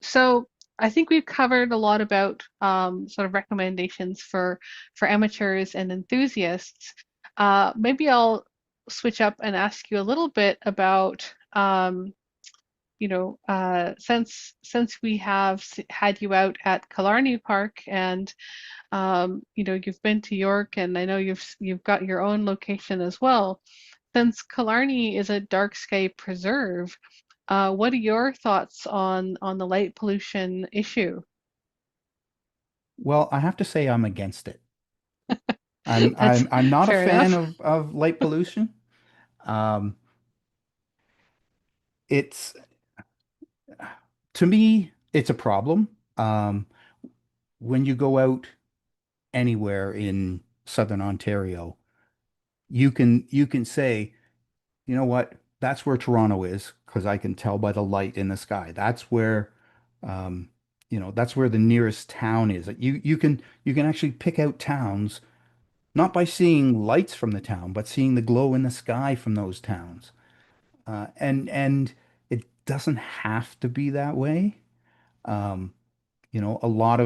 So I think we've covered a lot about sort of recommendations for amateurs and enthusiasts. Maybe I'll switch up and ask you a little bit about since we have had you out at Killarney Park, and you've been to York, and I know you've got your own location as well. Since Killarney is a dark sky preserve, what are your thoughts on the light pollution issue? Well, I have to say I'm against it. I'm That's I'm I'm not a fair fan enough. of light pollution. Um, it's to me, it's a problem. When you go out anywhere in Southern Ontario, you can say, you know what, that's where Toronto is because I can tell by the light in the sky. That's where, um, that's where the nearest town is. You can actually pick out towns not by seeing lights from the town, but seeing the glow in the sky from those towns. And it doesn't have to be that way. Um, a lot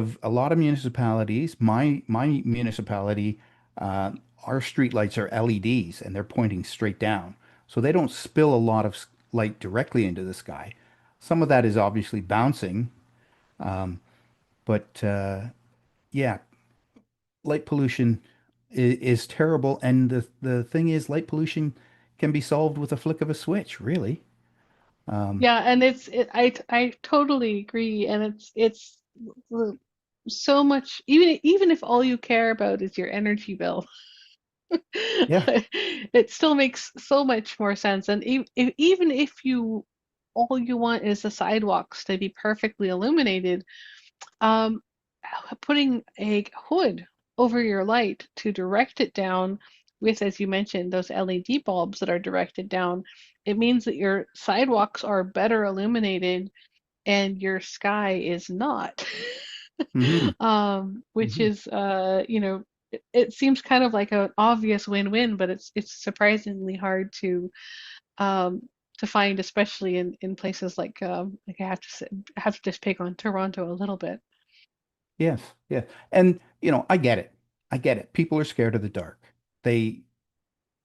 of municipalities, my municipality, uh, our street lights are LEDs and they're pointing straight down. So they don't spill a lot of light directly into the sky. Some of that is obviously bouncing, but yeah, light pollution is terrible. And the thing is, light pollution can be solved with a flick of a switch, really. Um, Yeah, and I totally agree, and it's so much, even if all you care about is your energy bill, yeah. it still makes so much more sense. And even if you all you want is the sidewalks to be perfectly illuminated, um, putting a hood over your light to direct it down with, as you mentioned, those LED bulbs that are directed down, it means that your sidewalks are better illuminated and your sky is not. Hmm. Which Hmm. is, it seems kind of like an obvious win-win, but it's surprisingly hard um, to find, especially in places like I have to just pick on Toronto a little bit. Yes, yeah. And, I get it. I get it. People are scared of the dark. They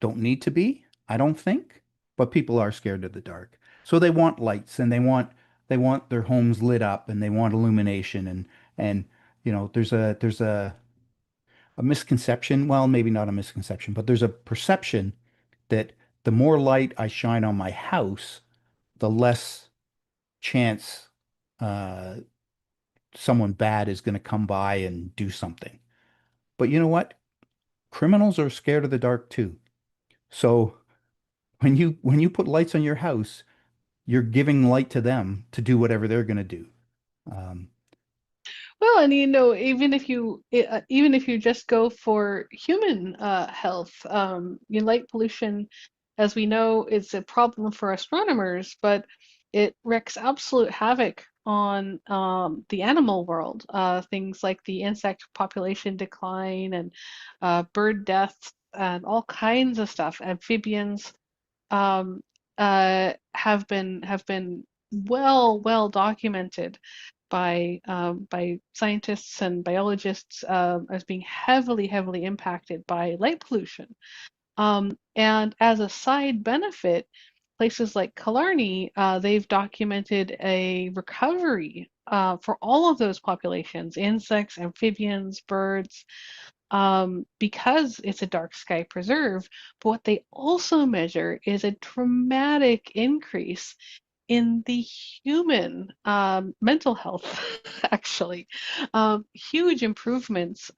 don't need to be, I don't think, but people are scared of the dark. So they want lights and they want their homes lit up and they want illumination and there's a misconception, well, maybe not a misconception, but there's a perception that the more light I shine on my house, the less chance uh someone bad is going to come by and do something. But you know what? Criminals are scared of the dark too. So when you put lights on your house, you're giving light to them to do whatever they're going to do. Um, Well, and even if you just go for human health, light pollution, as we know, is a problem for astronomers, but it wreaks absolute havoc on the animal world. Things like the insect population decline and bird deaths and all kinds of stuff. Amphibians um, have been well documented by scientists and biologists as being heavily impacted by light pollution. And as a side benefit, places like Killarney, they've documented a recovery for all of those populations, insects, amphibians, birds, because it's a dark sky preserve. But what they also measure is a dramatic increase in the human mental health, actually. Huge improvements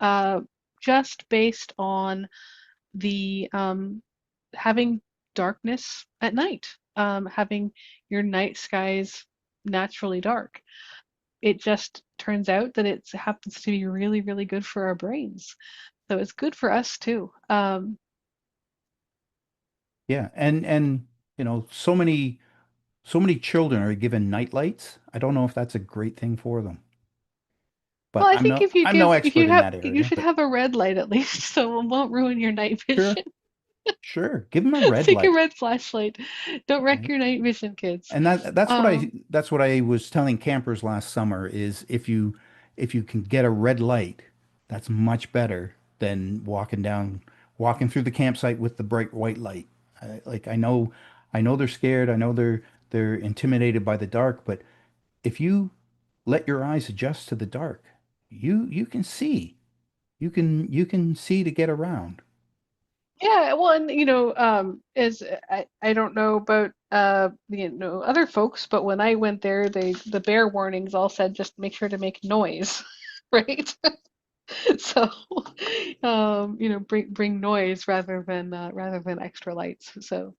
just based on the having darkness at night, having your night skies naturally dark. It just turns out that it happens to be really good for our brains. So it's good for us too. yeah, and so many children are given night lights. I don't know if that's a great thing for them, but Well, I I'm think no I'm no expert in that you area. should But have a red light at least, so it won't ruin your night sure, vision. sure, give them a red Take a light. red flashlight. Don't wreck Right? your night vision, kids. And that's what I Um, that's what I was telling campers last summer is if you can get a red light, that's much better than walking through the campsite with the bright white light. Like I know they're scared, I know they're intimidated by the dark, but if you let your eyes adjust to the dark, you can see. You can see to get around. yeah, well, and as I don't know about other folks, but when I went there, the bear warnings all said just make sure to make noise, right? So, bring noise rather than extra lights. So,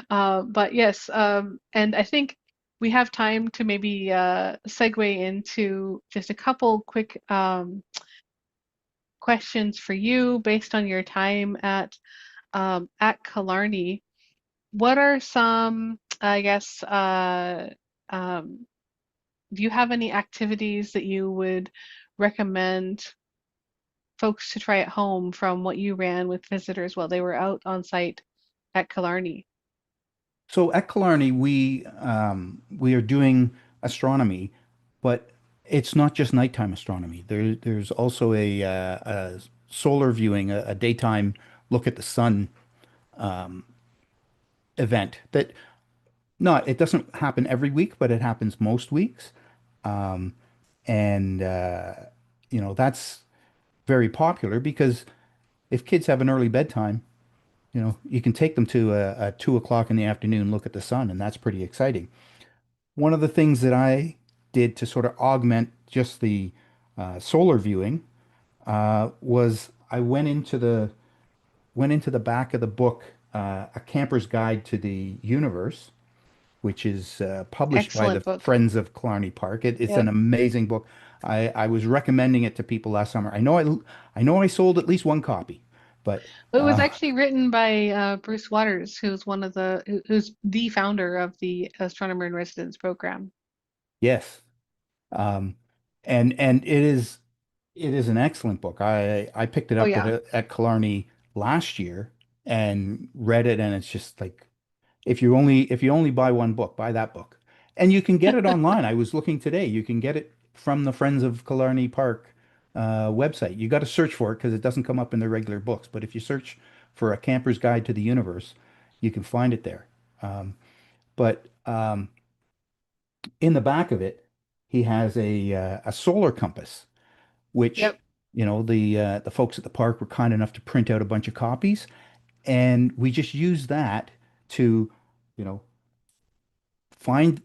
but yes, and I think we have time to maybe segue into just a couple quick questions for you based on your time at Killarney. What are some, I guess, um, Do you have any activities that you would recommend folks to try at home from what you ran with visitors while they were out on site at Killarney? So at Killarney, we are doing astronomy, but it's not just nighttime astronomy. There's also a solar viewing, a daytime look at the sun event that not it doesn't happen every week, but it happens most weeks. And that's very popular because if kids have an early bedtime, you can take them to a 2 o'clock in the afternoon look at the sun, and that's pretty exciting. One of the things that I did to sort of augment just the solar viewing was I went into the back of the book, A Camper's Guide to the Universe, which is published by the Excellent book. Friends of Killarney Park. It's an Yep. amazing book. I was recommending it to people last summer. I know I sold at least one copy, but It was actually written by Bruce Waters, who's the founder of the Astronomer in Residence program. yes. Um, and it is an excellent book. I picked it Oh up yeah. at Killarney last year and read it, and it's just like if you only buy one book, buy that book. And you can get it online. I was looking today. You can get it from the Friends of Killarney Park website. You got to search for it because it doesn't come up in the regular books. But if you search for A Camper's Guide to the Universe, you can find it there. But in the back of it, he has a solar compass, which Yep. the folks at the park were kind enough to print out a bunch of copies, and we just use that to, you know, find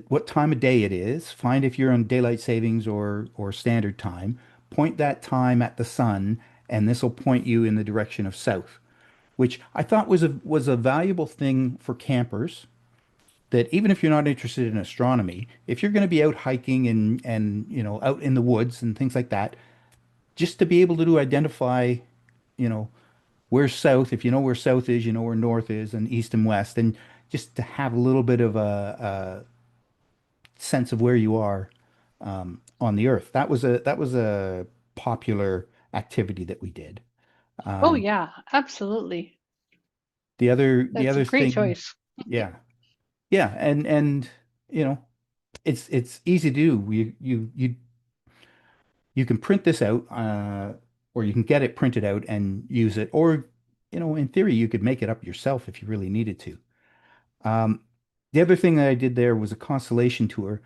what time of day it is, find if you're on daylight savings or standard time, point that time at the sun, and this will point you in the direction of south, which I thought was a valuable thing for campers. That even if you're not interested in astronomy, if you're going to be out hiking and out in the woods and things like that, just to be able to identify, you know, where's south. If you know where south is, you know where north is, and east and west, and just to have a little bit of a sense of where you are on the earth. That was a popular activity that we did. Oh Um, yeah, absolutely. the other the That's a other great thing, choice. yeah, yeah, and you know, it's easy to do. You can print this out, or you can get it printed out and use it, or in theory, you could make it up yourself if you really needed to. Um, the other thing that I did there was a constellation tour.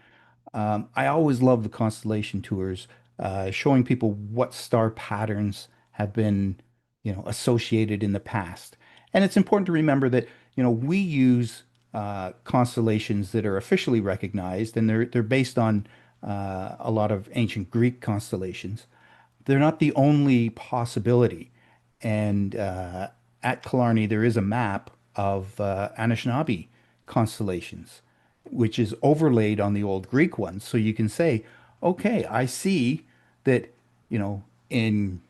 I always love the constellation tours, showing people what star patterns have been, associated in the past. And it's important to remember that, we use constellations that are officially recognized, and they're based on a lot of ancient Greek constellations. They're not the only possibility. And at Killarney, there is a map of Anishinaabe constellations, which is overlaid on the old Greek ones. So you can say, okay, I see that, in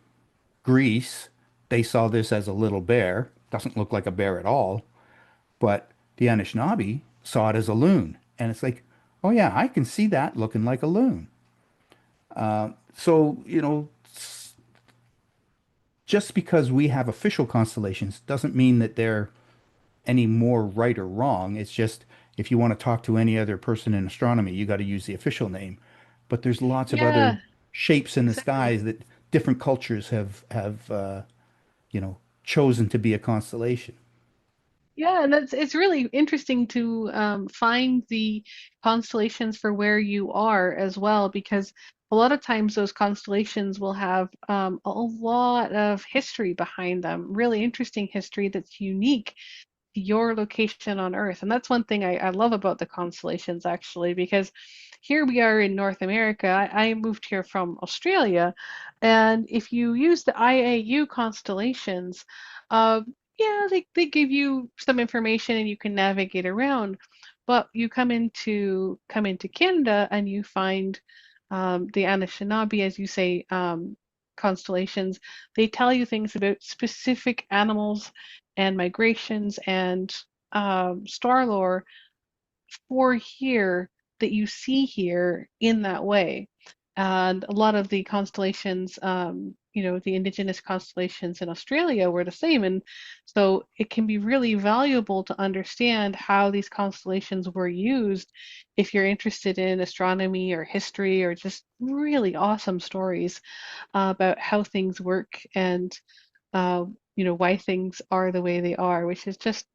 Greece, they saw this as a little bear. Doesn't look like a bear at all. But the Anishinaabe saw it as a loon. And it's like, oh, yeah, I can see that looking like a loon. So, just because we have official constellations doesn't mean that they're any more right or wrong. It's just if you want to talk to any other person in astronomy, you got to use the official name. But there's lots of other Yeah, shapes in the exactly. skies that different cultures have chosen to be a constellation. Yeah, and it's really interesting to find the constellations for where you are as well, because a lot of times those constellations will have a lot of history behind them, really interesting history that's unique your location on Earth. And that's one thing I love about the constellations, actually, because here we are in North America. I moved here from Australia, and if you use the IAU constellations, uh, yeah, they give you some information and you can navigate around. But you come into Canada and you find the Anishinaabe, as you say, constellations. They tell you things about specific animals and migrations and star lore for here. that you see here in that way. And a lot of the constellations, the indigenous constellations in Australia were the same. And so it can be really valuable to understand how these constellations were used if you're interested in astronomy or history or just really awesome stories about how things work and uh, why things are the way they are, which is just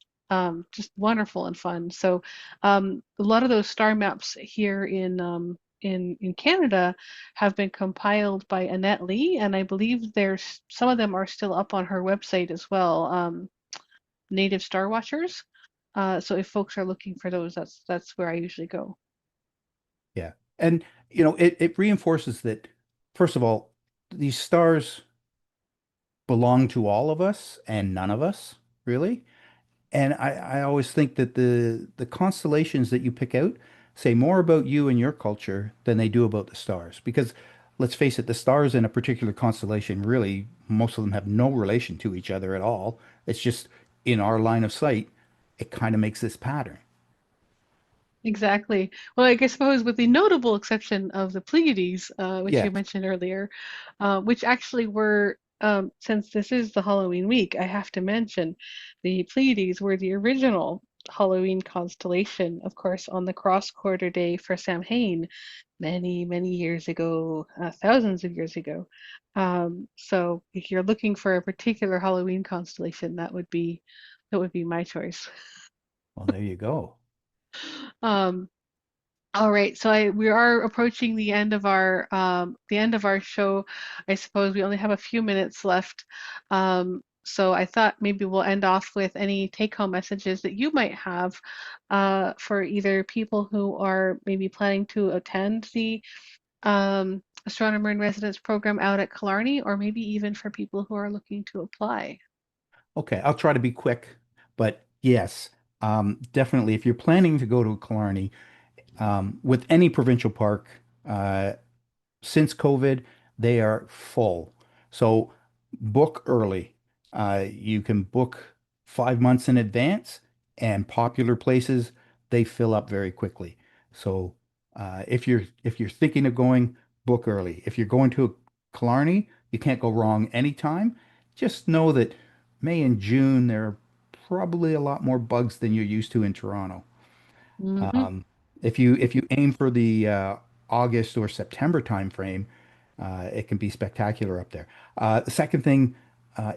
wonderful and fun. So a lot of those star maps here in Canada have been compiled by Annette Lee, and I believe there's some of them are still up on her website as well. Native Star Watchers. So if folks are looking for those, that's where I usually go. Yeah. And, it reinforces that, first of all, these stars belong to all of us and none of us, really. And I always think that the constellations that you pick out say more about you and your culture than they do about the stars. Because let's face it, the stars in a particular constellation, really, most of them have no relation to each other at all. It's just in our line of sight, it kind of makes this pattern. Exactly. Well, I suppose with the notable exception of the Pleiades, which Yeah. you mentioned earlier, which actually were, since this is the Halloween week, I have to mention the Pleiades were the original Halloween constellation, of course, on the cross quarter day for Samhain many, many years ago, thousands of years ago. So if you're looking for a particular Halloween constellation, that would be my choice. Well, there you go. Um, All right, so we are approaching the end of our show. I suppose we only have a few minutes left. So I thought maybe we'll end off with any take-home messages that you might have for either people who are maybe planning to attend the Astronomer in Residence program out at Killarney, or maybe even for people who are looking to apply. Okay, I'll try to be quick, but yes, definitely if you're planning to go to Killarney, with any provincial park, uh, since COVID, they are full. So book early. You can book 5 months in advance, and popular places, they fill up very quickly. So if you're thinking of going, book early. If you're going to Killarney, you can't go wrong anytime. Just know that May and June, there are probably a lot more bugs than you're used to in Toronto. Hmm. Um, if you aim for the August or September timeframe, it can be spectacular up there. The second thing,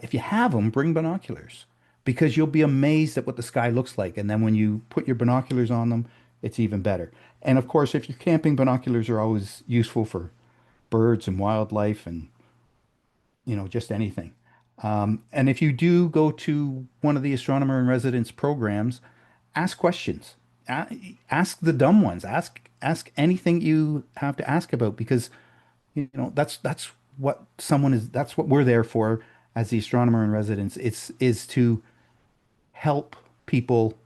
if you have them, bring binoculars because you'll be amazed at what the sky looks like. And then when you put your binoculars on them, it's even better. And of course, if you're camping, binoculars are always useful for birds and wildlife and just anything. And if you do go to one of the astronomer in residence programs, ask questions. Ask the dumb ones. Ask anything you have to ask about because that's what someone is. That's what we're there for as the astronomer in residence. It's is to help people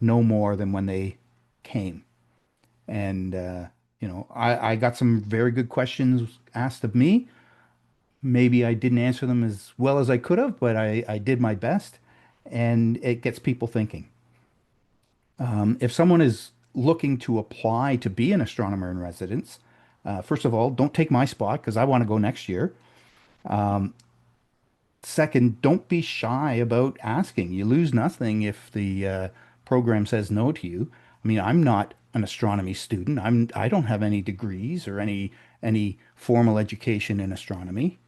know more than when they came. And I got some very good questions asked of me. Maybe I didn't answer them as well as I could have, but I did my best, and it gets people thinking. If someone is looking to apply to be an astronomer in residence, first of all, don't take my spot because I want to go next year. Second, don't be shy about asking. You lose nothing if the program says no to you. I mean, I'm not an astronomy student. I don't have any degrees or any formal education in astronomy.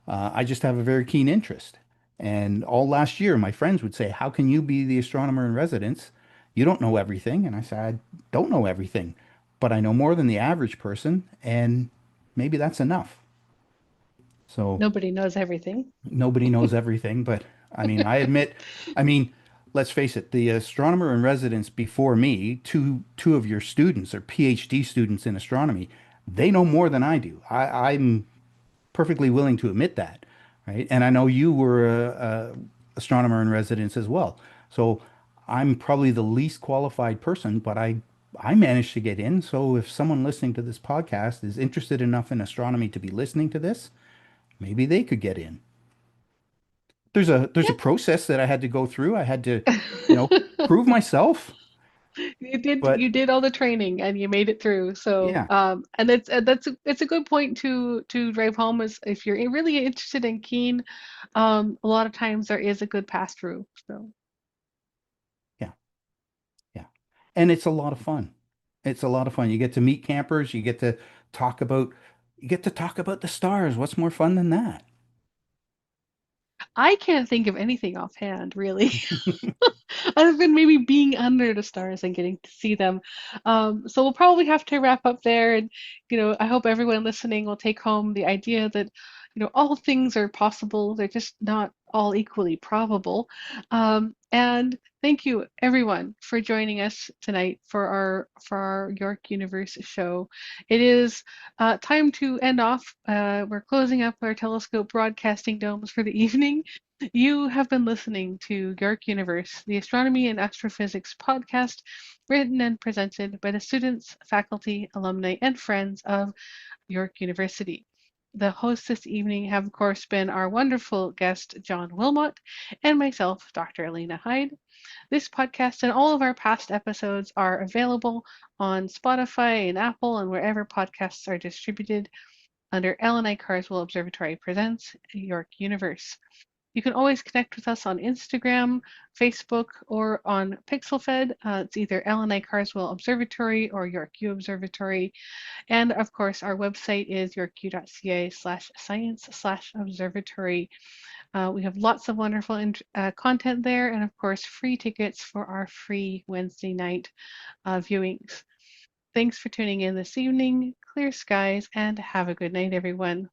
I just have a very keen interest. And all last year, my friends would say, "How can you be the astronomer in residence? You don't know everything." And I said, "I don't know everything, but I know more than the average person, and maybe that's enough." So Nobody knows everything. nobody knows everything, but I mean, I mean, let's face it, the astronomer in residence before me, two of your students are PhD students in astronomy. They know more than I do. I'm perfectly willing to admit that, right? And I know you were a astronomer in residence as well. So I'm probably the least qualified person, but I managed to get in. So if someone listening to this podcast is interested enough in astronomy to be listening to this, maybe they could get in. There's a process that I had to go through. I had to, Yeah. prove myself. But You did all the training and you made it through. So yeah, and it's a good point to drive home is if you're really interested and keen, a lot of times there is a good pass through. So yeah, yeah. And it's a lot of fun. It's a lot of fun. You get to meet campers, talk about you get to talk about the stars. What's more fun than that? I can't think of anything offhand, really. Other than maybe being under the stars and getting to see them. So we'll probably have to wrap up there. And, I hope everyone listening will take home the idea that, all things are possible. They're just not all equally probable. And thank you, everyone, for joining us tonight for our York Universe show. It is time to end off. We're closing up our telescope broadcasting domes for the evening. You have been listening to York Universe, the astronomy and astrophysics podcast, written and presented by the students, faculty, alumni, and friends of York University. The hosts this evening have, of course, been our wonderful guest, John Wilmot, and myself, Dr. Elena Hyde. This podcast and all of our past episodes are available on Spotify and Apple and wherever podcasts are distributed under Allan Carswell Observatory Presents York Universe. You can always connect with us on Instagram, Facebook, or on PixelFed. It's either Allan Carswell Observatory or YorkU Observatory. And of course, our website is yorku.ca/science/observatory. We have lots of wonderful content there, and of course, free tickets for our free Wednesday night viewings. Thanks for tuning in this evening. Clear skies, and have a good night, everyone.